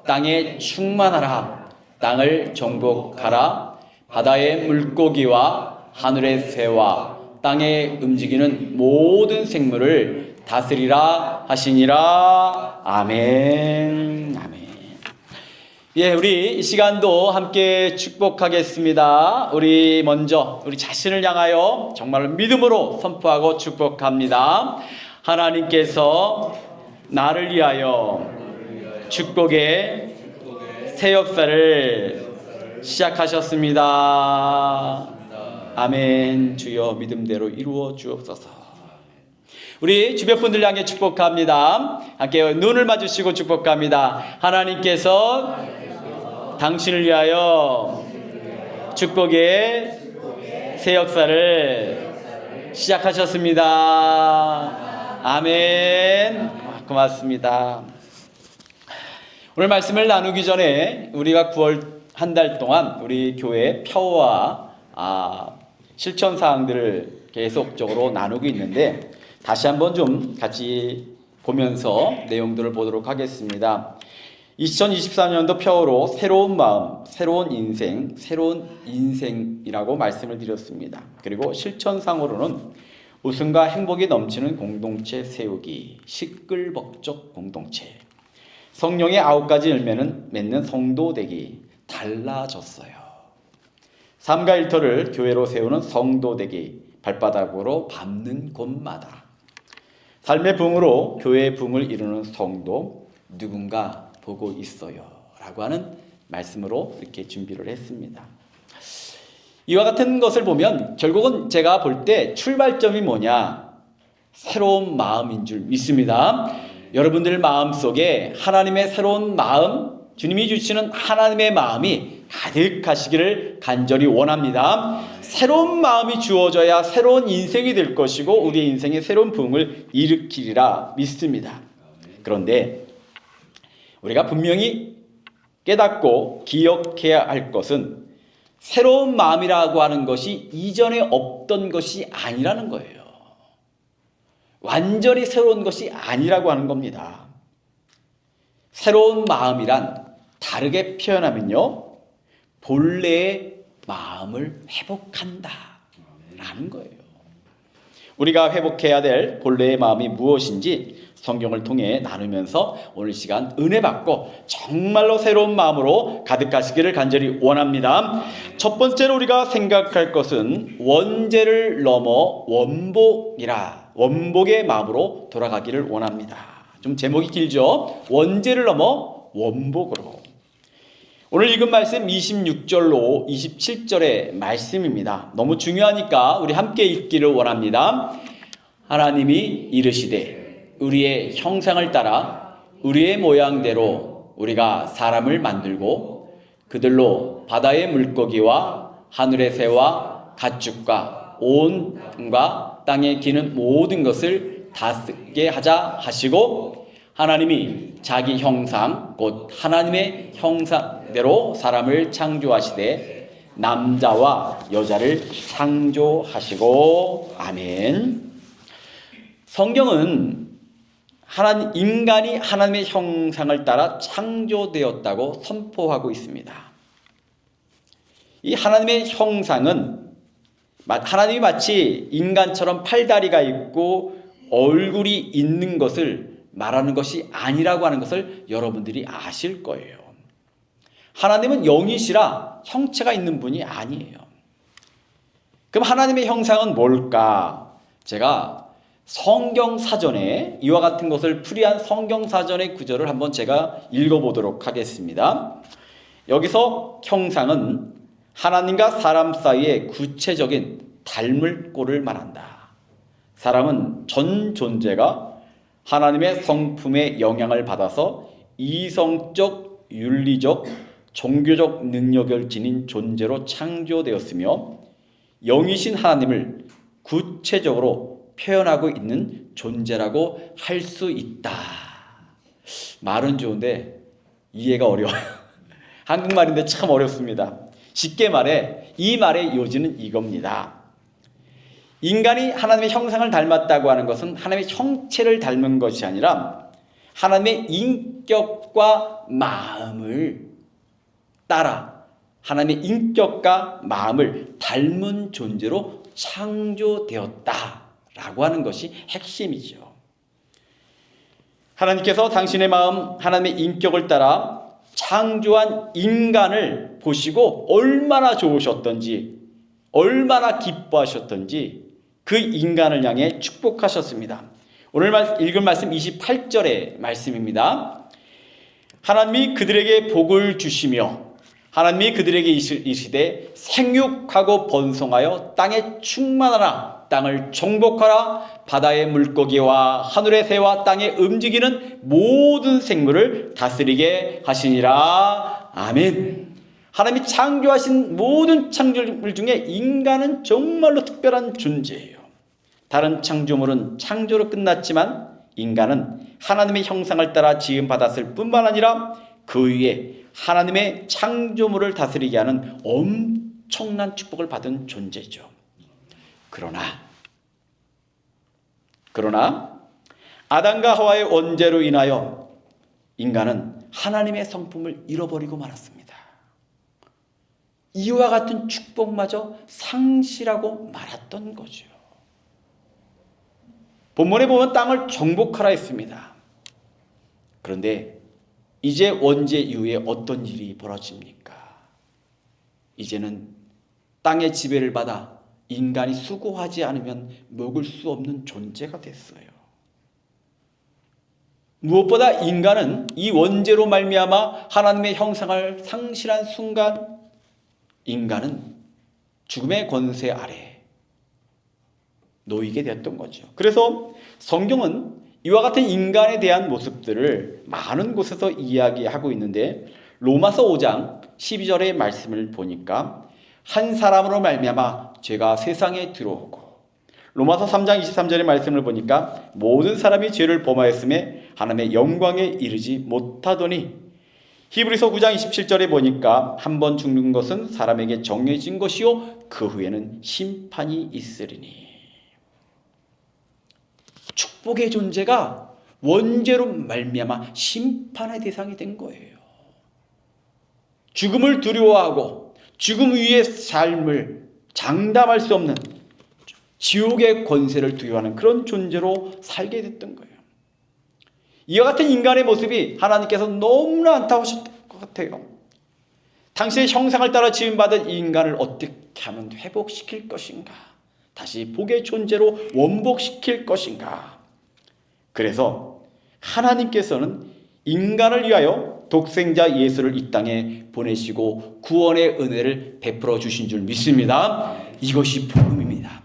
땅에 충만하라. 땅을 정복하라. 바다의 물고기와 하늘의 새와 땅에 움직이는 모든 생물을 다스리라 하시니라. 아멘. 아멘. 예, 우리 이 시간도 함께 축복하겠습니다. 우리 먼저 우리 자신을 향하여 정말 믿음으로 선포하고 축복합니다. 하나님께서 나를 위하여 축복의 새 역사를 시작하셨습니다. 아멘. 주여 믿음대로 이루어 주옵소서. 우리 주변 분들 향해 축복합니다. 함께 눈을 마주치고 축복합니다. 하나님께서 당신을 위하여 축복의 새 역사를 시작하셨습니다. 아멘. 고맙습니다. 오늘 말씀을 나누기 전에 우리가 9월 한 달 동안 우리 교회 표와 실천 사항들을 계속적으로 나누고 있는데 다시 한번 좀 같이 보면서 내용들을 보도록 하겠습니다. 2024년도 표로 새로운 마음, 새로운 인생이라고 말씀을 드렸습니다. 그리고 실천상으로는 웃음과 행복이 넘치는 공동체 세우기, 시끌벅적 공동체, 성령의 9가지 열매는 맺는 성도 되기, 달라졌어요. 삶과 일터를 교회로 세우는 성도 되기, 발바닥으로 밟는 곳마다, 삶의 붕으로 교회의 붕을 이루는 성도, 누군가 보고 있어요 라고 하는 말씀으로 이렇게 준비를 했습니다. 이와 같은 것을 보면 결국은 제가 볼 때 출발점이 뭐냐? 새로운 마음인 줄 믿습니다. 여러분들 마음속에 하나님의 새로운 마음, 주님이 주시는 하나님의 마음이 가득하시기를 간절히 원합니다. 새로운 마음이 주어져야 새로운 인생이 될 것이고 우리의 인생에 새로운 부흥을 일으키리라 믿습니다. 그런데 우리가 분명히 깨닫고 기억해야 할 것은 새로운 마음이라고 하는 것이 이전에 없던 것이 아니라는 거예요. 완전히 새로운 것이 아니라고 하는 겁니다. 새로운 마음이란 다르게 표현하면요, 본래의 마음을 회복한다 라는 거예요. 우리가 회복해야 될 본래의 마음이 무엇인지 성경을 통해 나누면서 오늘 시간 은혜 받고 정말로 새로운 마음으로 가득하시기를 간절히 원합니다. 첫 번째로 우리가 생각할 것은 원죄를 넘어 원복의 마음으로 돌아가기를 원합니다. 좀 제목이 길죠? 원죄를 넘어 원복으로. 오늘 읽은 말씀 26절로 27절의 말씀입니다. 너무 중요하니까 우리 함께 읽기를 원합니다. 하나님이 이르시되 우리의 형상을 따라 우리의 모양대로 우리가 사람을 만들고 그들로 바다의 물고기와 하늘의 새와 가축과 온 땅과 땅에 기는 모든 것을 다스리게 하자 하시고, 하나님이 자기 형상 곧 하나님의 형상대로 사람을 창조하시되 남자와 여자를 창조하시고. 아멘. 성경은 인간이 하나님의 형상을 따라 창조되었다고 선포하고 있습니다. 이 하나님의 형상은 하나님이 마치 인간처럼 팔다리가 있고 얼굴이 있는 것을 말하는 것이 아니라고 하는 것을 여러분들이 아실 거예요. 하나님은 영이시라 형체가 있는 분이 아니에요. 그럼 하나님의 형상은 뭘까? 제가 성경사전에 이와 같은 것을 풀이한 성경사전의 구절을 한번 제가 읽어보도록 하겠습니다. 여기서 형상은 하나님과 사람 사이의 구체적인 닮을 꼴을 말한다. 사람은 전 존재가 하나님의 성품의 영향을 받아서 이성적, 윤리적, 종교적 능력을 지닌 존재로 창조되었으며 영이신 하나님을 구체적으로 표현하고 있는 존재라고 할 수 있다. 말은 좋은데 이해가 어려워요. 한국말인데 참 어렵습니다. 쉽게 말해 이 말의 요지는 이겁니다. 인간이 하나님의 형상을 닮았다고 하는 것은 하나님의 형체를 닮은 것이 아니라 하나님의 인격과 마음을 따라 하나님의 인격과 마음을 닮은 존재로 창조되었다라고 하는 것이 핵심이죠. 하나님께서 당신의 마음, 하나님의 인격을 따라 창조한 인간을 보시고 얼마나 좋으셨던지, 얼마나 기뻐하셨던지 그 인간을 향해 축복하셨습니다. 오늘 읽은 말씀 28절의 말씀입니다. 하나님이 그들에게 복을 주시며 하나님이 그들에게 이르시되 생육하고 번성하여 땅에 충만하라, 땅을 정복하라, 바다의 물고기와 하늘의 새와 땅에 움직이는 모든 생물을 다스리게 하시니라. 아멘. 하나님이 창조하신 모든 창조물 중에 인간은 정말로 특별한 존재예요. 다른 창조물은 창조로 끝났지만 인간은 하나님의 형상을 따라 지음받았을 뿐만 아니라 그 위에 하나님의 창조물을 다스리게 하는 엄청난 축복을 받은 존재죠. 그러나 아담과 하와의 원죄로 인하여 인간은 하나님의 성품을 잃어버리고 말았습니다. 이와 같은 축복마저 상실하고 말았던 거죠. 본문에 보면 땅을 정복하라 했습니다. 그런데 이제 원죄 이후에 어떤 일이 벌어집니까? 이제는 땅의 지배를 받아 인간이 수고하지 않으면 먹을 수 없는 존재가 됐어요. 무엇보다 인간은 이 원죄로 말미암아 하나님의 형상을 상실한 순간 인간은 죽음의 권세 아래 놓이게 되었던 거죠. 그래서 성경은 이와 같은 인간에 대한 모습들을 많은 곳에서 이야기하고 있는데 로마서 5장 12절의 말씀을 보니까 한 사람으로 말미암아 죄가 세상에 들어오고, 로마서 3장 23절의 말씀을 보니까 모든 사람이 죄를 범하였음에 하나님의 영광에 이르지 못하더니, 히브리서 9장 27절에 보니까 한 번 죽는 것은 사람에게 정해진 것이요 그 후에는 심판이 있으리니. 축복의 존재가 원죄로 말미암아 심판의 대상이 된 거예요. 죽음을 두려워하고 죽음 위의 삶을 장담할 수 없는 지옥의 권세를 두려워하는 그런 존재로 살게 됐던 거예요. 이와 같은 인간의 모습이 하나님께서 너무나 안타까우셨던 것 같아요. 당신의 형상을 따라 지음받은 이 인간을 어떻게 하면 회복시킬 것인가? 다시 복의 존재로 원복시킬 것인가? 그래서 하나님께서는 인간을 위하여 독생자 예수를 이 땅에 보내시고 구원의 은혜를 베풀어 주신 줄 믿습니다. 이것이 복음입니다.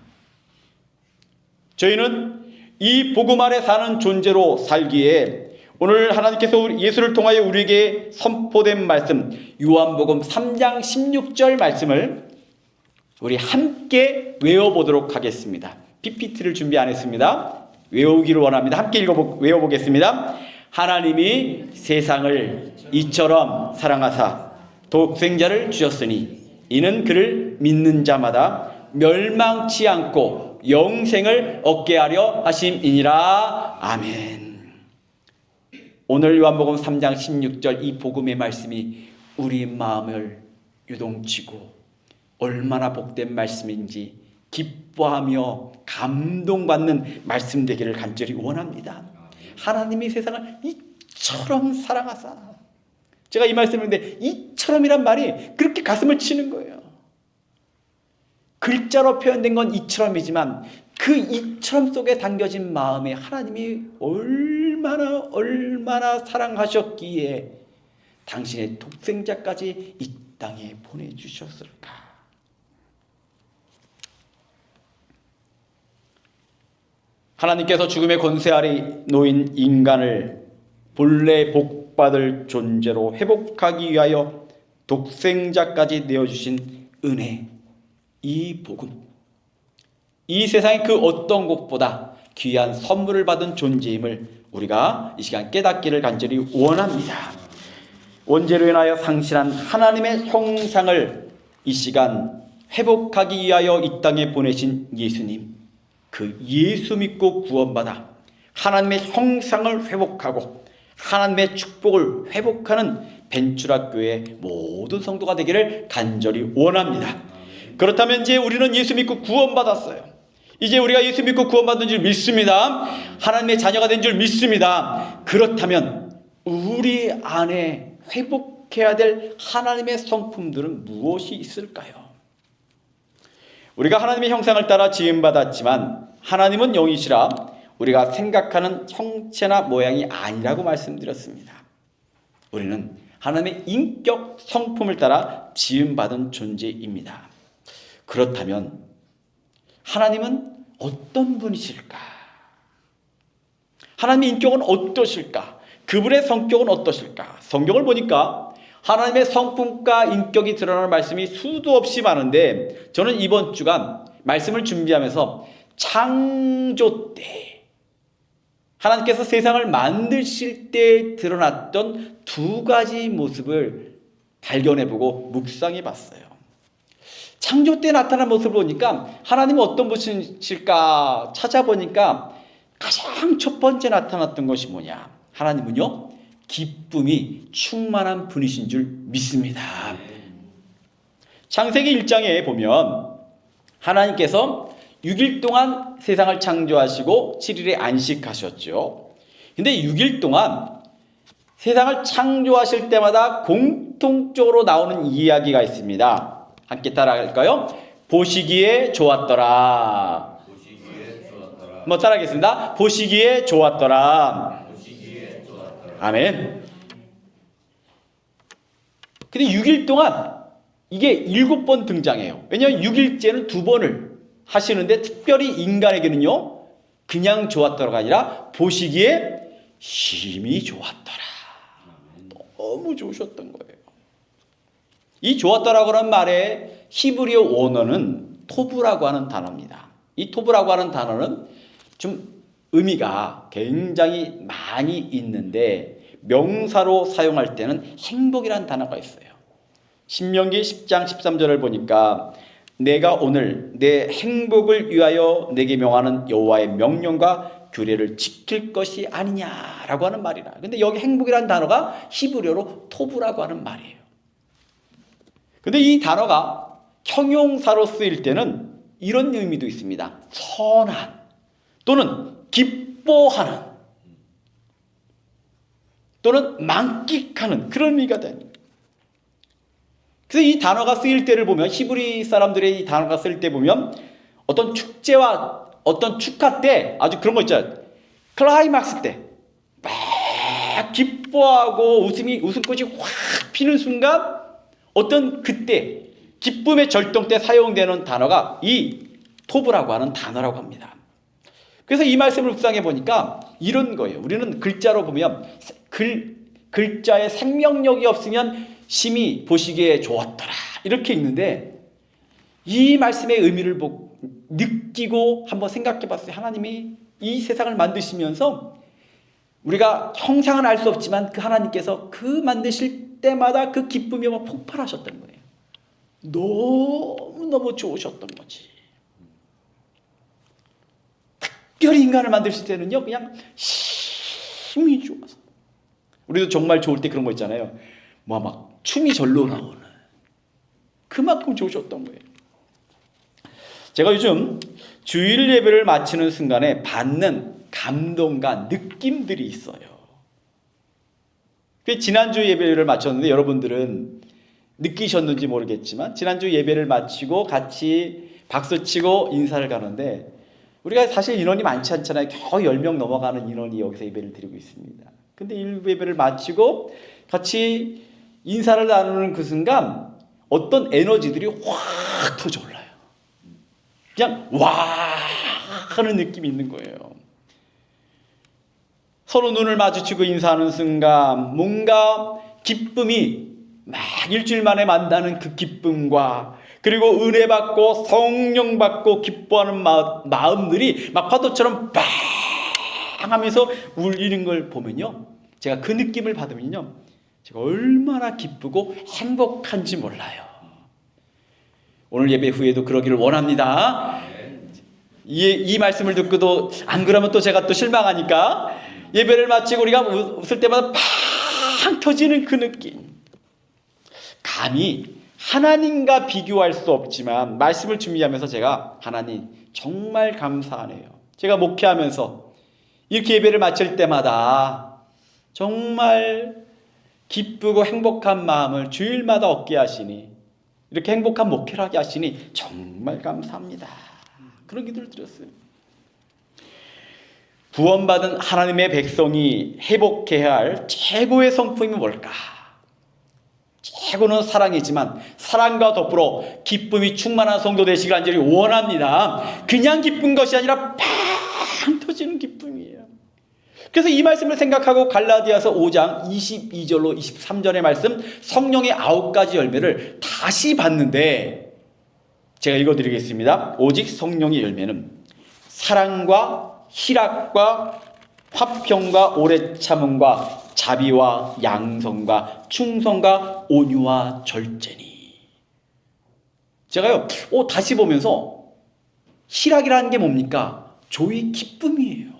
저희는 이 복음 아래 사는 존재로 살기에 오늘 하나님께서 예수를 통하여 우리에게 선포된 말씀, 요한복음 3장 16절 말씀을 우리 함께 외워보도록 하겠습니다. PPT를 준비 안 했습니다. 외우기를 원합니다. 함께 외워보겠습니다. 하나님이 세상을 이처럼 사랑하사 독생자를 주셨으니 이는 그를 믿는 자마다 멸망치 않고 영생을 얻게 하려 하심이니라. 아멘. 오늘 요한복음 3장 16절 이 복음의 말씀이 우리 마음을 유동치고 얼마나 복된 말씀인지 기뻐하며 감동받는 말씀 되기를 간절히 원합니다. 하나님이 세상을 이처럼 사랑하사. 제가 이 말씀을 했는데 이처럼이란 말이 그렇게 가슴을 치는 거예요. 글자로 표현된 건 이처럼이지만 그 이처럼 속에 담겨진 마음에 하나님이 얼마나 사랑하셨기에 당신의 독생자까지 이 땅에 보내주셨을까. 하나님께서 죽음의 권세 아래 놓인 인간을 본래 복받을 존재로 회복하기 위하여 독생자까지 내어주신 은혜, 이 복음, 이 세상의 그 어떤 것보다 귀한 선물을 받은 존재임을 우리가 이 시간 깨닫기를 간절히 원합니다. 원죄로 인하여 상실한 하나님의 형상을 이 시간 회복하기 위하여 이 땅에 보내신 예수님, 그 예수 믿고 구원받아 하나님의 형상을 회복하고 하나님의 축복을 회복하는 벤추라교회 모든 성도가 되기를 간절히 원합니다. 그렇다면 이제 우리는 예수 믿고 구원받았어요. 이제 우리가 예수 믿고 구원받은 줄 믿습니다. 하나님의 자녀가 된 줄 믿습니다. 그렇다면 우리 안에 회복해야 될 하나님의 성품들은 무엇이 있을까요? 우리가 하나님의 형상을 따라 지음받았지만 하나님은 영이시라 우리가 생각하는 형체나 모양이 아니라고 말씀드렸습니다. 우리는 하나님의 인격 성품을 따라 지음받은 존재입니다. 그렇다면 하나님은 어떤 분이실까? 하나님의 인격은 어떠실까? 그분의 성격은 어떠실까? 성경을 보니까 하나님의 성품과 인격이 드러나는 말씀이 수도 없이 많은데 저는 이번 주간 말씀을 준비하면서 창조 때 하나님께서 세상을 만드실 때 드러났던 두 가지 모습을 발견해보고 묵상해봤어요. 창조 때 나타난 모습을 보니까 하나님은 어떤 분이실까 찾아보니까 가장 첫 번째 나타났던 것이 뭐냐? 하나님은요, 기쁨이 충만한 분이신 줄 믿습니다. 창세기 1장에 보면 하나님께서 6일 동안 세상을 창조하시고 7일에 안식하셨죠. 근데 6일 동안 세상을 창조하실 때마다 공통적으로 나오는 이야기가 있습니다. 함께 따라갈까요? 보시기에 좋았더라. 한번 따라하겠습니다. 보시기에 좋았더라. 아멘. 근데 6일 동안 이게 7번 등장해요. 왜냐하면 6일째는 2번을 하시는데 특별히 인간에게는요, 그냥 좋았더라가 아니라 보시기에 심히 좋았더라. 너무 좋으셨던 거예요. 이 좋았더라고 하는 말의 히브리어 원어는 토브라고 하는 단어입니다. 이 토브라고 하는 단어는 좀 의미가 굉장히 많이 있는데 명사로 사용할 때는 행복이라는 단어가 있어요. 신명기 10장 13절을 보니까 내가 오늘 내 행복을 위하여 내게 명하는 여호와의 명령과 규례를 지킬 것이 아니냐라고 하는 말이라. 근데 여기 행복이라는 단어가 히브리어로 토브라고 하는 말이에요. 근데 이 단어가 형용사로 쓰일 때는 이런 의미도 있습니다. 선한 또는 기뻐하는 또는 만끽하는 그런 의미가 됩니다. 그래서 이 단어가 쓰일 때를 보면 히브리 사람들의 이 단어가 쓰일 때 보면 어떤 축제와 어떤 축하 때 아주 그런 거 있잖아요. 클라이막스 때 막 기뻐하고 웃음꽃이 확 피는 순간 어떤 그때 기쁨의 절동 때 사용되는 단어가 이 토브라고 하는 단어라고 합니다. 그래서 이 말씀을 묵상해 보니까 이런 거예요. 우리는 글자로 보면 글자에 생명력이 없으면 심히 보시기에 좋았더라 이렇게 읽는데 이 말씀의 의미를 느끼고 한번 생각해 봤어요. 하나님이 이 세상을 만드시면서 우리가 형상은 알 수 없지만 그 하나님께서 그 만드실 때마다 그 기쁨이 막 폭발하셨던 거예요. 너무너무 좋으셨던 거지. 특별히 인간을 만드실 때는요, 그냥 힘이 좋아서. 우리도 정말 좋을 때 그런 거 있잖아요. 막 춤이 절로 나오는. 그만큼 좋으셨던 거예요. 제가 요즘 주일 예배를 마치는 순간에 받는 감동과 느낌들이 있어요. 지난주 예배를 마쳤는데 여러분들은 느끼셨는지 모르겠지만 지난주 예배를 마치고 같이 박수치고 인사를 가는데 우리가 사실 인원이 많지 않잖아요. 겨우 10명 넘어가는 인원이 여기서 예배를 드리고 있습니다. 근데 일부 예배를 마치고 같이 인사를 나누는 그 순간 어떤 에너지들이 확 터져 올라요. 그냥 와 하는 느낌이 있는 거예요. 서로 눈을 마주치고 인사하는 순간 뭔가 기쁨이 막 일주일 만에 만나는 그 기쁨과 그리고 은혜 받고 성령 받고 기뻐하는 마음들이 막 파도처럼 빵 하면서 울리는 걸 보면요, 제가 그 느낌을 받으면요, 제가 얼마나 기쁘고 행복한지 몰라요. 오늘 예배 후에도 그러기를 원합니다. 이 말씀을 듣고도 안 그러면 또 제가 또 실망하니까 예배를 마치고 우리가 웃을 때마다 팡 터지는 그 느낌, 감히 하나님과 비교할 수 없지만 말씀을 준비하면서 제가 하나님 정말 감사하네요. 제가 목회하면서 이렇게 예배를 마칠 때마다 정말 기쁘고 행복한 마음을 주일마다 얻게 하시니, 이렇게 행복한 목회를 하게 하시니 정말 감사합니다. 그런 기도를 드렸어요. 구원받은 하나님의 백성이 회복해야 할 최고의 성품이 뭘까? 최고는 사랑이지만 사랑과 더불어 기쁨이 충만한 성도 되시길 간절히 원합니다. 그냥 기쁜 것이 아니라 팡 터지는 기쁨이에요. 그래서 이 말씀을 생각하고 갈라디아서 5장 22절로 23절의 말씀, 성령의 9가지 열매를 다시 봤는데 제가 읽어드리겠습니다. 오직 성령의 열매는 사랑과 희락과 화평과 오래 참음과 자비와 양성과 충성과 온유와 절제니. 제가요 다시 보면서 희락이라는 게 뭡니까? 조의 기쁨이에요.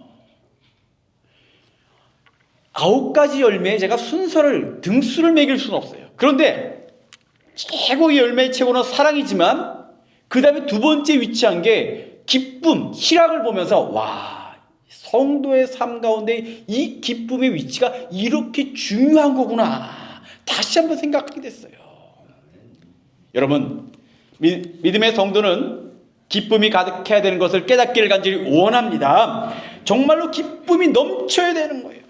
9가지 열매에 제가 순서를 등수를 매길 수는 없어요. 그런데 최고의 열매의 최고는 사랑이지만 그 다음에 두 번째 위치한 게 기쁨, 희락을 보면서 와, 성도의 삶 가운데 이 기쁨의 위치가 이렇게 중요한 거구나 다시 한번 생각하게 됐어요. 여러분, 믿음의 성도는 기쁨이 가득해야 되는 것을 깨닫기를 간절히 원합니다. 정말로 기쁨이 넘쳐야 되는 거예요.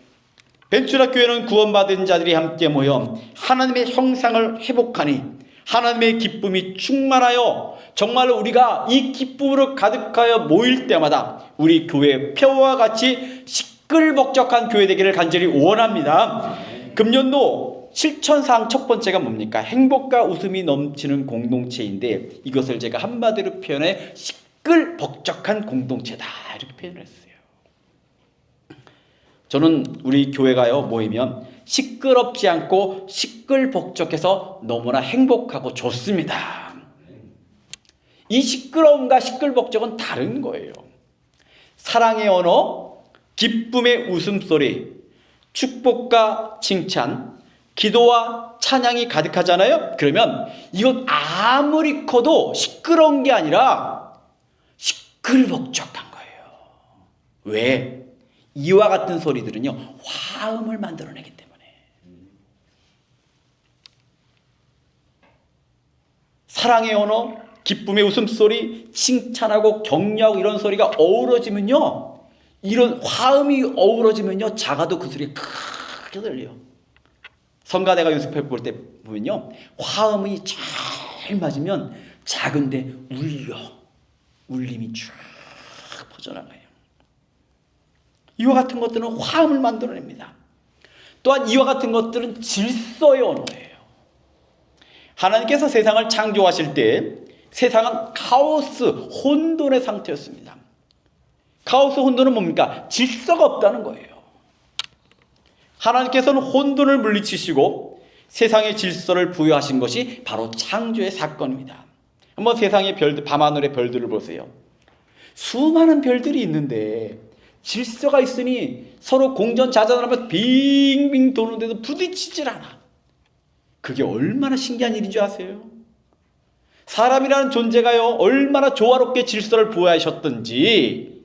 벤츄라 교회는 구원받은 자들이 함께 모여 하나님의 형상을 회복하니 하나님의 기쁨이 충만하여 정말로 우리가 이 기쁨으로 가득하여 모일 때마다 우리 교회의 표와 같이 시끌벅적한 교회 되기를 간절히 원합니다. 금년도 실천사항 첫 번째가 뭡니까? 행복과 웃음이 넘치는 공동체인데 이것을 제가 한마디로 표현해 시끌벅적한 공동체다 이렇게 표현을 했어요. 저는 우리 교회가요 모이면 시끄럽지 않고 시끌벅적해서 너무나 행복하고 좋습니다. 이 시끄러움과 시끌벅적은 다른 거예요. 사랑의 언어, 기쁨의 웃음소리, 축복과 칭찬, 기도와 찬양이 가득하잖아요. 그러면 이건 아무리 커도 시끄러운 게 아니라 시끌벅적한 거예요. 왜? 이와 같은 소리들은요 화음을 만들어내기 때문에. 사랑의 언어, 기쁨의 웃음소리, 칭찬하고 격려하고 이런 소리가 어우러지면요, 이런 화음이 어우러지면요 작아도 그 소리가 크게 들려요. 성가대가 연습해 볼 때 보면요 화음이 잘 맞으면 작은데 울림이 쫙 퍼져나가요. 이와 같은 것들은 화음을 만들어냅니다. 또한 이와 같은 것들은 질서의 언어예요. 하나님께서 세상을 창조하실 때 세상은 카오스, 혼돈의 상태였습니다. 카오스, 혼돈은 뭡니까? 질서가 없다는 거예요. 하나님께서는 혼돈을 물리치시고 세상의 질서를 부여하신 것이 바로 창조의 사건입니다. 한번 세상의 별들, 밤하늘의 별들을 보세요. 수많은 별들이 있는데 질서가 있으니 서로 공전자전하면서 빙빙 도는데도 부딪히질 않아. 그게 얼마나 신기한 일인 줄 아세요? 사람이라는 존재가요 얼마나 조화롭게 질서를 부여하셨던지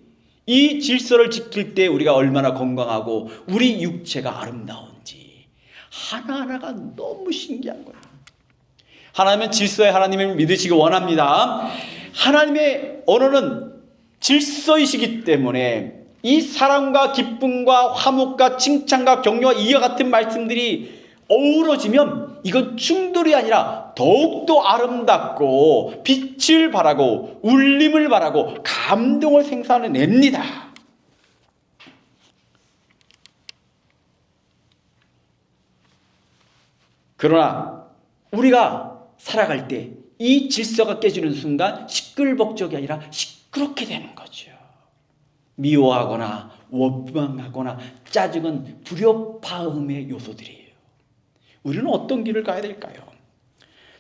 이 질서를 지킬 때 우리가 얼마나 건강하고 우리 육체가 아름다운지 하나하나가 너무 신기한 거예요. 하나님은 질서의 하나님을 믿으시기 원합니다. 하나님의 언어는 질서이시기 때문에 이 사랑과 기쁨과 화목과 칭찬과 격려와 이와 같은 말씀들이 어우러지면 이건 충돌이 아니라 더욱더 아름답고 빛을 발하고 울림을 발하고 감동을 생산해냅니다. 그러나 우리가 살아갈 때 이 질서가 깨지는 순간 시끌벅적이 아니라 시끄럽게 되는 거죠. 미워하거나 원망하거나 짜증은 불협화음의 요소들이에요. 우리는 어떤 길을 가야 될까요?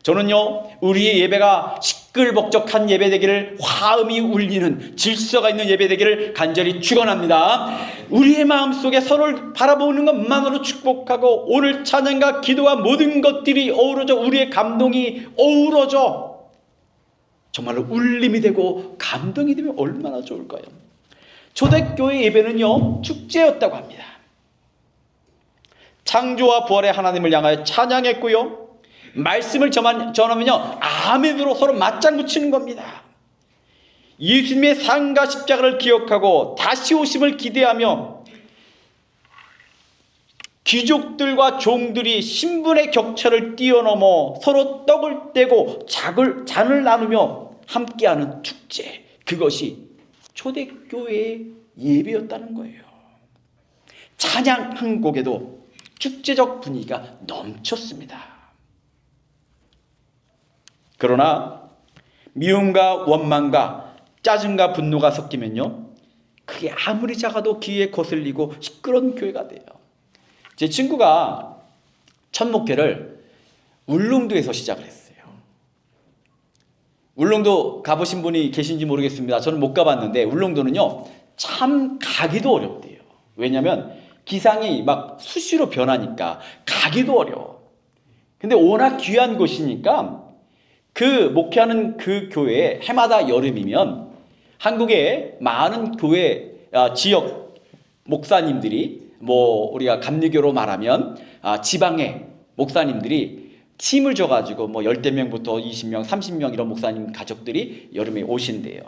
저는요, 우리의 예배가 시끌벅적한 예배 되기를, 화음이 울리는 질서가 있는 예배 되기를 간절히 축원합니다. 우리의 마음속에 서로를 바라보는 것만으로 축복하고 오늘 찬양과 기도와 모든 것들이 어우러져 우리의 감동이 어우러져 정말로 울림이 되고 감동이 되면 얼마나 좋을까요? 초대교회 예배는요, 축제였다고 합니다. 창조와 부활의 하나님을 향하여 찬양했고요, 말씀을 전하면요, 아멘으로 서로 맞장구 치는 겁니다. 예수님의 삶과 십자가를 기억하고 다시 오심을 기대하며 귀족들과 종들이 신분의 격차를 뛰어넘어 서로 떡을 떼고 잔을 나누며 함께하는 축제, 그것이 초대교회의 예배였다는 거예요. 찬양 한 곡에도 축제적 분위기가 넘쳤습니다. 그러나 미움과 원망과 짜증과 분노가 섞이면요, 그게 아무리 작아도 귀에 거슬리고 시끄러운 교회가 돼요. 제 친구가 첫 목회를 울릉도에서 시작을 했어요. 울릉도 가보신 분이 계신지 모르겠습니다. 저는 못 가봤는데 울릉도는요, 참 가기도 어렵대요. 왜냐하면 기상이 막 수시로 변하니까 가기도 어려워. 근데 워낙 귀한 곳이니까 그 목회하는 그 교회에 해마다 여름이면 한국의 많은 교회 지역 목사님들이, 뭐 우리가 감리교로 말하면 지방의 목사님들이 팀을 줘가지고 뭐 10대명부터 20명, 30명 이런 목사님 가족들이 여름에 오신대요.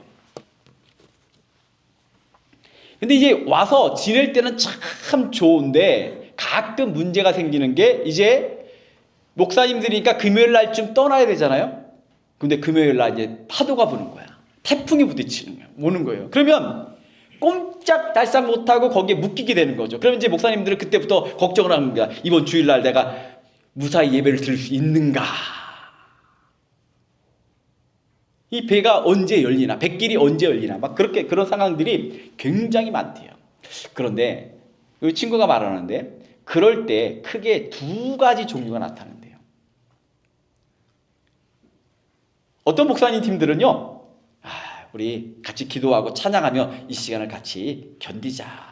근데 이제 와서 지낼 때는 참 좋은데 가끔 문제가 생기는 게, 이제 목사님들이니까 금요일 날쯤 떠나야 되잖아요. 근데 금요일 날 이제 파도가 부는 거야. 태풍이 부딪히는 거야. 오는 거예요. 그러면 꼼짝달싹 못하고 거기에 묶이게 되는 거죠. 그러면 이제 목사님들은 그때부터 걱정을 합니다. 이번 주일날 내가 무사히 예배를 드릴 수 있는가? 이 배가 언제 열리나? 백길이 언제 열리나? 막 그렇게, 그런 상황들이 굉장히 많대요. 그런데 이 친구가 말하는데, 그럴 때 크게 두 가지 종류가 나타난대요. 어떤 목사님 팀들은요, 우리 같이 기도하고 찬양하며 이 시간을 같이 견디자.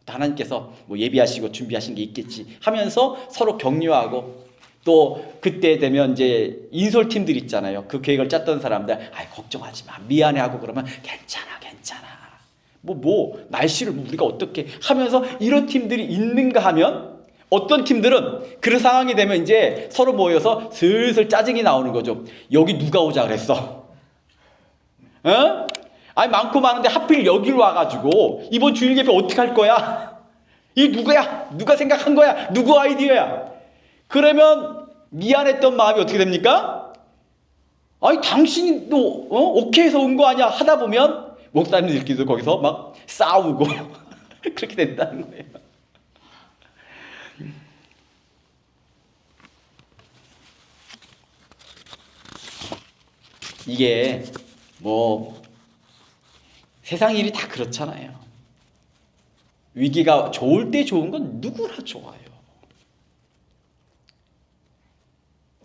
하나님께서 뭐 예비하시고 준비하신 게 있겠지 하면서 서로 격려하고, 또 그때 되면 이제 인솔팀들 있잖아요. 그 계획을 짰던 사람들, 걱정하지 마, 미안해하고 그러면 괜찮아. 날씨를 우리가 어떻게 하면서 이런 팀들이 있는가 하면, 어떤 팀들은 그런 상황이 되면 이제 서로 모여서 슬슬 짜증이 나오는 거죠. 여기 누가 오자 그랬어? 어? 많고 많은데 하필 여기로 와가지고 이번 주일 예배 어떻게 할 거야? 이 누구야? 누가 생각한 거야? 누구 아이디어야? 그러면 미안했던 마음이 어떻게 됩니까? 당신도 오케이 해서 온 거 아니야? 하다 보면 목사님들끼리도 거기서 막 싸우고 그렇게 된다는 거예요. 이게 뭐 세상 일이 다 그렇잖아요. 위기가 좋을 때 좋은 건 누구나 좋아요.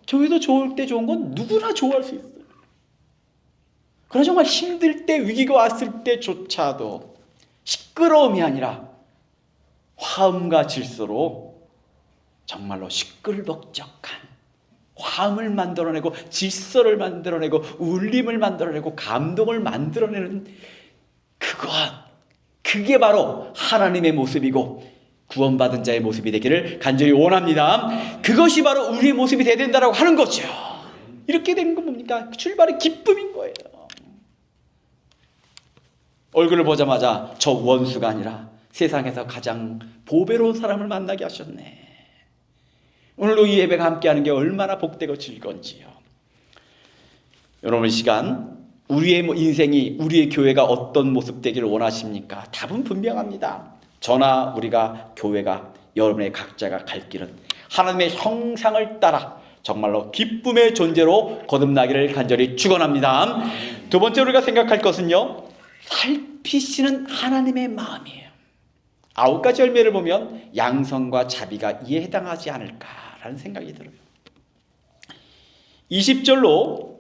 교회도 좋을 때 좋은 건 누구나 좋아할 수 있어요. 그러나 정말 힘들 때, 위기가 왔을 때조차도 시끄러움이 아니라 화음과 질서로 정말로 시끌벅적한 화음을 만들어내고 질서를 만들어내고 울림을 만들어내고 감동을 만들어내는 그게 바로 하나님의 모습이고 구원받은 자의 모습이 되기를 간절히 원합니다. 그것이 바로 우리의 모습이 되어야 된다고 하는 거죠. 이렇게 되는 건 뭡니까? 출발의 기쁨인 거예요. 얼굴을 보자마자 저 원수가 아니라 세상에서 가장 보배로운 사람을 만나게 하셨네. 오늘도 이 예배가 함께하는 게 얼마나 복되고 즐거운지요. 여러분, 이 시간 우리의 인생이, 우리의 교회가 어떤 모습 되기를 원하십니까? 답은 분명합니다. 저나 우리가 교회가, 여러분의 각자가 갈 길은 하나님의 형상을 따라 정말로 기쁨의 존재로 거듭나기를 간절히 축원합니다. 두 번째 우리가 생각할 것은요, 살피시는 하나님의 마음이에요. 9가지 열매를 보면 양성과 자비가 이에 해당하지 않을까라는 생각이 들어요. 20절로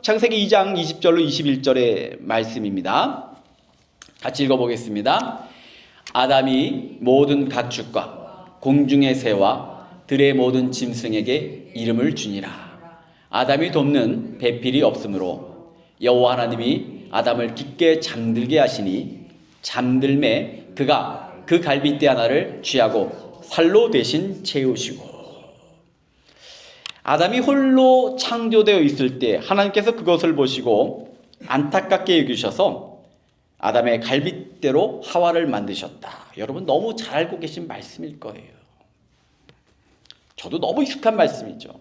창세기 2장 20절로 21절의 말씀입니다. 같이 읽어보겠습니다. 아담이 모든 가축과 공중의 새와 들의 모든 짐승에게 이름을 주니라. 아담이 돕는 배필이 없으므로 여호와 하나님이 아담을 깊게 잠들게 하시니 잠들매 그가 그 갈빗대 하나를 취하고 살로 대신 채우시고. 아담이 홀로 창조되어 있을 때 하나님께서 그것을 보시고 안타깝게 여기셔서 아담의 갈빗대로 하와를 만드셨다. 여러분 너무 잘 알고 계신 말씀일 거예요. 저도 너무 익숙한 말씀이죠.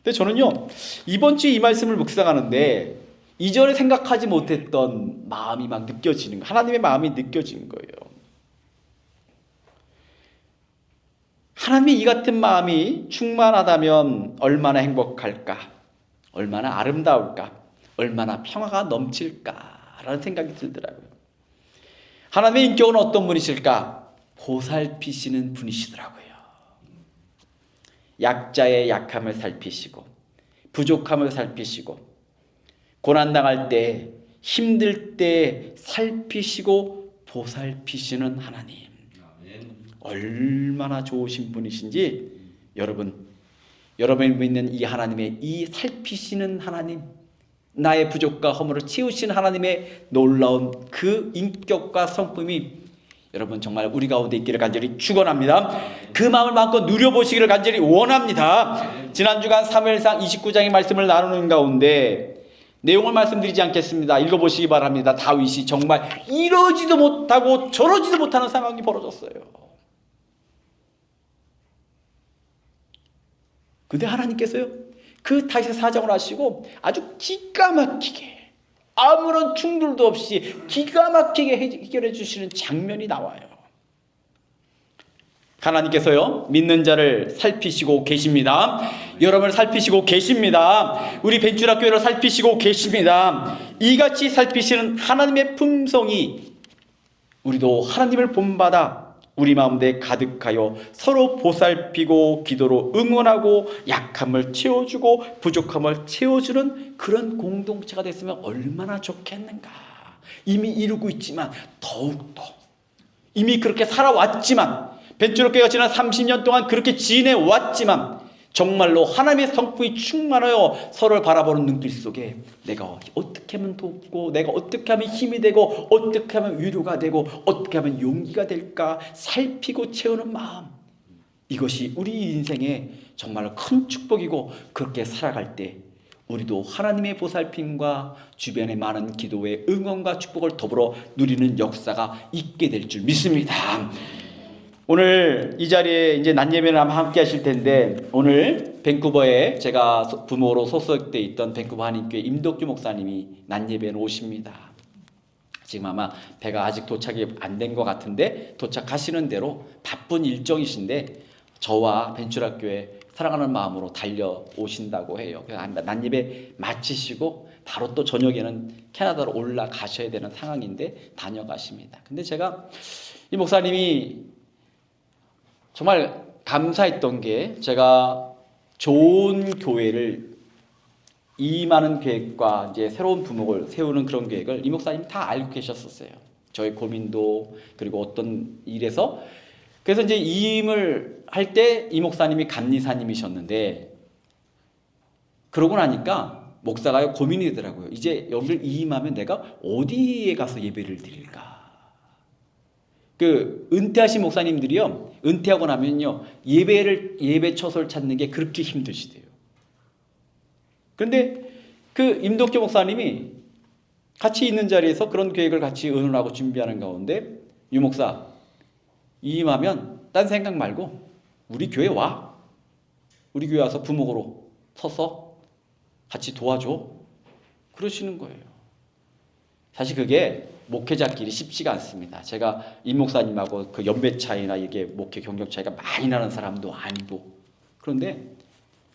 근데 저는요, 이번 주에 이 말씀을 묵상하는데 이전에 생각하지 못했던 마음이 막 느껴지는 거예요. 하나님의 마음이 느껴지는 거예요. 하나님의 이 같은 마음이 충만하다면 얼마나 행복할까, 얼마나 아름다울까, 얼마나 평화가 넘칠까라는 생각이 들더라고요. 하나님의 인격은 어떤 분이실까? 보살피시는 분이시더라고요. 약자의 약함을 살피시고 부족함을 살피시고 고난당할 때, 힘들 때 살피시고 보살피시는 하나님. 얼마나 좋으신 분이신지 여러분이 믿는 이 하나님의 이 살피시는 하나님, 나의 부족과 허물을 채우신 하나님의 놀라운 그 인격과 성품이 여러분 정말 우리 가운데 있기를 간절히 축원합니다. 그 마음을 마음껏 누려보시기를 간절히 원합니다. 지난 주간 사무엘상 29장의 말씀을 나누는 가운데 내용을 말씀드리지 않겠습니다. 읽어보시기 바랍니다. 다윗이 정말 이러지도 못하고 저러지도 못하는 상황이 벌어졌어요. 근데 하나님께서요, 그 다윗의 사정을 하시고 아주 기가 막히게, 아무런 충돌도 없이 기가 막히게 해결해 주시는 장면이 나와요. 하나님께서요, 믿는 자를 살피시고 계십니다. 여러분을 살피시고 계십니다. 우리 벤츄라 교회를 살피시고 계십니다. 이같이 살피시는 하나님의 품성이 우리도 하나님을 본받아 우리 마음에 가득하여 서로 보살피고 기도로 응원하고 약함을 채워주고 부족함을 채워주는 그런 공동체가 됐으면 얼마나 좋겠는가. 이미 이루고 있지만 더욱더 이미 그렇게 살아왔지만 벤츄로교회가 지난 30년 동안 그렇게 지내왔지만 정말로 하나님의 성품이 충만하여 서로를 바라보는 눈길 속에 내가 어떻게 하면 돕고 내가 어떻게 하면 힘이 되고 어떻게 하면 위로가 되고 어떻게 하면 용기가 될까 살피고 채우는 마음, 이것이 우리 인생의 정말로 큰 축복이고 그렇게 살아갈 때 우리도 하나님의 보살핌과 주변의 많은 기도의 응원과 축복을 더불어 누리는 역사가 있게 될 줄 믿습니다. 오늘 이 자리에 이제 낮예배를 아마 함께 하실 텐데, 오늘 밴쿠버에 제가 부모로 소속돼 있던 밴쿠버 한인교회 임덕주 목사님이 낮예배에 오십니다. 지금 아마 배가 아직 도착이 안 된 것 같은데 도착하시는 대로 바쁜 일정이신데 저와 벤츄라 교회 사랑하는 마음으로 달려오신다고 해요. 그래서 낮예배 마치시고 바로 또 저녁에는 캐나다로 올라가셔야 되는 상황인데 다녀가십니다. 근데 제가 이 목사님이 정말 감사했던 게, 제가 좋은 교회를, 이 많은 계획과 이제 새로운 부목을 세우는 그런 계획을 이 목사님이 다 알고 계셨었어요. 저의 고민도, 그리고 어떤 일에서. 그래서 이제 이임을 할 때 이 목사님이 감리사님이셨는데, 그러고 나니까 목사가 고민이 되더라고요. 이제 여기를 이임하면 내가 어디에 가서 예배를 드릴까? 그 은퇴하신 목사님들이요, 은퇴하고 나면요 예배 처소를 찾는 게 그렇게 힘드시대요. 그런데 그 임덕규 목사님이 같이 있는 자리에서 그런 계획을 같이 의논하고 준비하는 가운데, 유 목사 이임하면 딴 생각 말고 우리 교회 와. 우리 교회 와서 부목으로 서서 같이 도와줘. 그러시는 거예요. 사실 그게 목회자끼리 쉽지가 않습니다. 제가 임 목사님하고 그 연배 차이나 이게 목회 경력 차이가 많이 나는 사람도 아니고, 그런데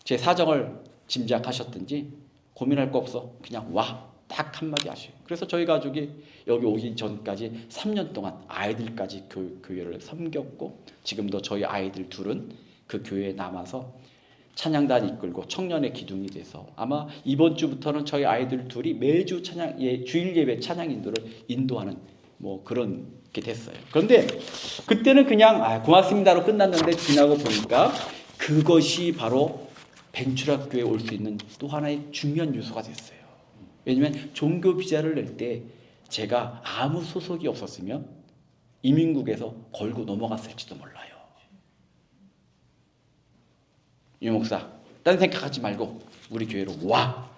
제 사정을 짐작하셨든지 고민할 거 없어. 그냥 와. 딱 한마디 하셔요. 그래서 저희 가족이 여기 오기 전까지 3년 동안 아이들까지 교회를 섬겼고, 지금도 저희 아이들 둘은 그 교회에 남아서 찬양단 이끌고 청년의 기둥이 돼서 아마 이번 주부터는 저희 아이들 둘이 매주 주일 예배 찬양 인도를 인도하는 뭐 그런 게 됐어요. 그런데 그때는 그냥 고맙습니다로 끝났는데, 지나고 보니까 그것이 바로 벤추락교회에 올 수 있는 또 하나의 중요한 요소가 됐어요. 왜냐하면 종교 비자를 낼 때 제가 아무 소속이 없었으면 이민국에서 걸고 넘어갔을지도 몰라요. 유 목사, 딴 생각하지 말고 우리 교회로 와.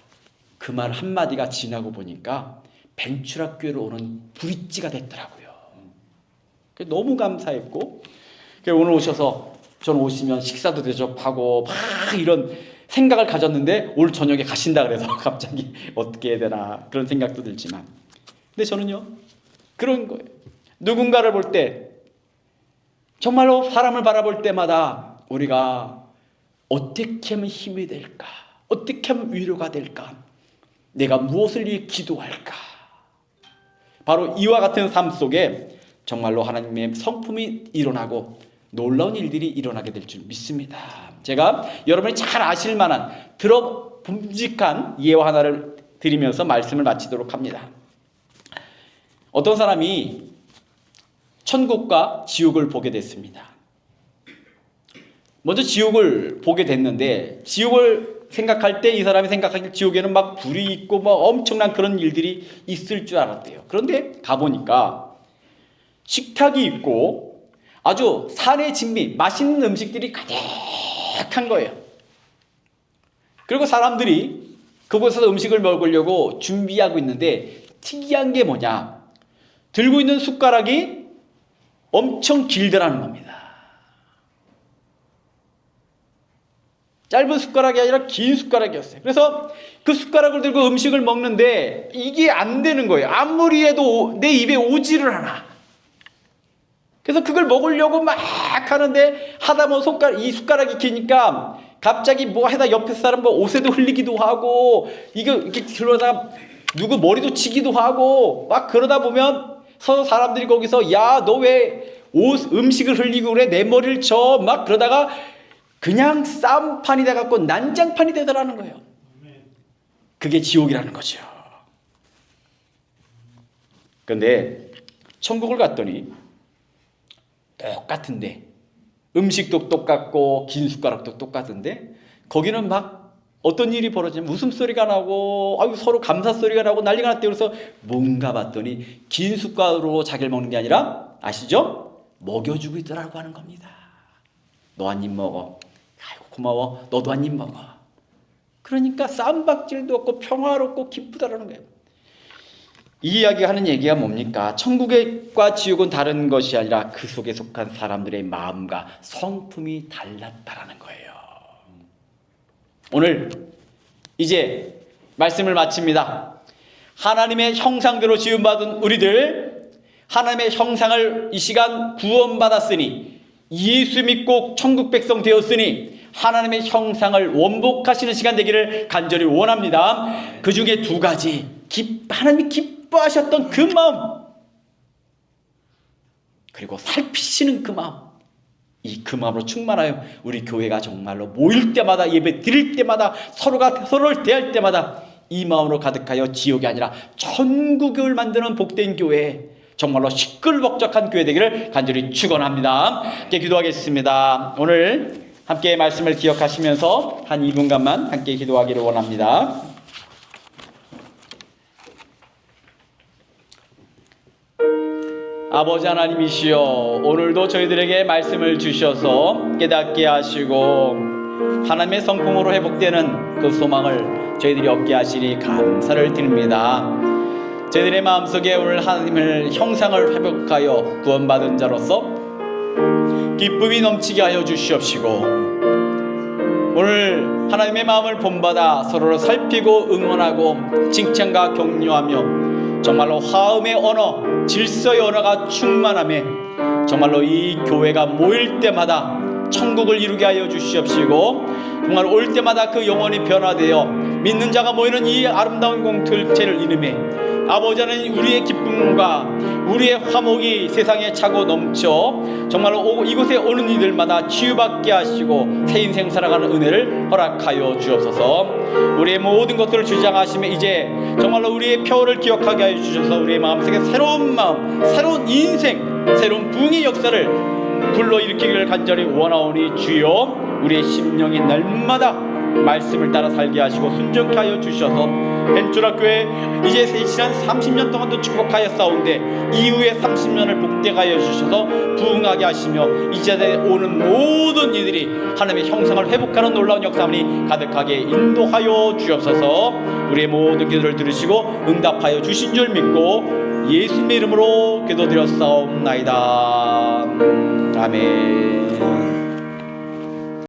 그 말 한마디가 지나고 보니까 벤추락 교회로 오는 브릿지가 됐더라고요. 너무 감사했고, 오늘 오셔서 전 오시면 식사도 대접하고 막 이런 생각을 가졌는데, 올 저녁에 가신다 그래서 갑자기 어떻게 해야 되나 그런 생각도 들지만, 근데 저는요 그런 거예요. 누군가를 볼 때, 정말로 사람을 바라볼 때마다 우리가 어떻게 하면 힘이 될까? 어떻게 하면 위로가 될까? 내가 무엇을 위해 기도할까? 바로 이와 같은 삶 속에 정말로 하나님의 성품이 일어나고 놀라운 일들이 일어나게 될 줄 믿습니다. 제가 여러분이 잘 아실 만한 범직한 예화 하나를 드리면서 말씀을 마치도록 합니다. 어떤 사람이 천국과 지옥을 보게 됐습니다. 먼저 지옥을 보게 됐는데, 지옥을 생각할 때 이 사람이 생각하길 지옥에는 막 불이 있고 막 엄청난 그런 일들이 있을 줄 알았대요. 그런데 가보니까 식탁이 있고 아주 산의 진미, 맛있는 음식들이 가득한 거예요. 그리고 사람들이 그곳에서 음식을 먹으려고 준비하고 있는데, 특이한 게 뭐냐? 들고 있는 숟가락이 엄청 길더라는 겁니다. 짧은 숟가락이 아니라 긴 숟가락이었어요. 그래서 그 숟가락을 들고 음식을 먹는데 이게 안 되는 거예요. 아무리 해도 내 입에 오지를 않아. 그래서 그걸 먹으려고 막 하는데, 하다 보면 이 숟가락이 기니까 갑자기 뭐 하다 옆에 사람 뭐 옷에도 흘리기도 하고, 이거 이렇게 들어다가 누구 머리도 치기도 하고, 막 그러다 보면 서로 사람들이 거기서 야, 너 왜 음식을 흘리고 그래? 내 머리를 쳐. 막 그러다가 그냥 싸움판이 돼갖고 난장판이 되더라는 거예요. 그게 지옥이라는 거죠. 그런데 천국을 갔더니 똑같은데, 음식도 똑같고 긴 숟가락도 똑같은데, 거기는 막 어떤 일이 벌어지면 웃음소리가 나고 서로 감사소리가 나고 난리가 났대요. 그래서 뭔가 봤더니 긴 숟가락으로 자기를 먹는 게 아니라, 아시죠? 먹여주고 있더라고 하는 겁니다. 너 한 입 먹어. 아이고 고마워. 너도 한 입 먹어. 그러니까 쌈박질도 없고 평화롭고 기쁘다라는 거예요. 이 이야기가 하는 얘기가 뭡니까? 천국과 지옥은 다른 것이 아니라 그 속에 속한 사람들의 마음과 성품이 달랐다라는 거예요. 오늘 이제 말씀을 마칩니다. 하나님의 형상대로 지음받은 우리들, 하나님의 형상을 이 시간 구원받았으니, 예수 믿고 천국 백성 되었으니 하나님의 형상을 원복하시는 시간 되기를 간절히 원합니다. 그 중에 두 가지, 하나님이 기뻐하셨던 그 마음, 그리고 살피시는 그 마음, 그 마음으로 충만하여 우리 교회가 정말로 모일 때마다, 예배 드릴 때마다, 서로가 서로를 대할 때마다 이 마음으로 가득하여 지옥이 아니라 천국을 만드는 복된 교회, 정말로 시끌벅적한 교회 되기를 간절히 축원합니다. 함께 기도하겠습니다. 오늘 함께 말씀을 기억하시면서 한 2분간만 함께 기도하기를 원합니다. 아버지 하나님이시여, 오늘도 저희들에게 말씀을 주셔서 깨닫게 하시고 하나님의 성품으로 회복되는 그 소망을 저희들이 얻게 하시니 감사를 드립니다. 저희들의 마음속에 오늘 하나님을 형상을 회복하여 구원받은 자로서 기쁨이 넘치게 하여 주시옵시고, 오늘 하나님의 마음을 본받아 서로를 살피고 응원하고 칭찬과 격려하며 정말로 화음의 언어, 질서의 언어가 충만하며 정말로 이 교회가 모일 때마다 천국을 이루게 하여 주시옵시고, 정말 올 때마다 그 영혼이 변화되어 믿는 자가 모이는 이 아름다운 공동체를 이루매 아버지 하나님, 우리의 기쁨과 우리의 화목이 세상에 차고 넘쳐 정말로 이곳에 오는 이들마다 치유받게 하시고 새 인생 살아가는 은혜를 허락하여 주옵소서. 우리의 모든 것들을 주장하시며 이제 정말로 우리의 표를 기억하게 하여 주셔서 우리의 마음속에 새로운 마음, 새로운 인생, 새로운 부흥의 역사를 불러일으키기를 간절히 원하오니 주여, 우리의 심령이 날마다 말씀을 따라 살게 하시고 순종케 하여 주셔서 벤투라교회 이제 지난 30년 동안도 축복하여 싸운데 이후에 30년을 복되하여 주셔서 부흥하게 하시며 이제 오는 모든 이들이 하나님의 형상을 회복하는 놀라운 역사만이 가득하게 인도하여 주옵소서. 우리의 모든 기도를 들으시고 응답하여 주신 줄 믿고 예수님의 이름으로 기도드렸사옵나이다. 아멘.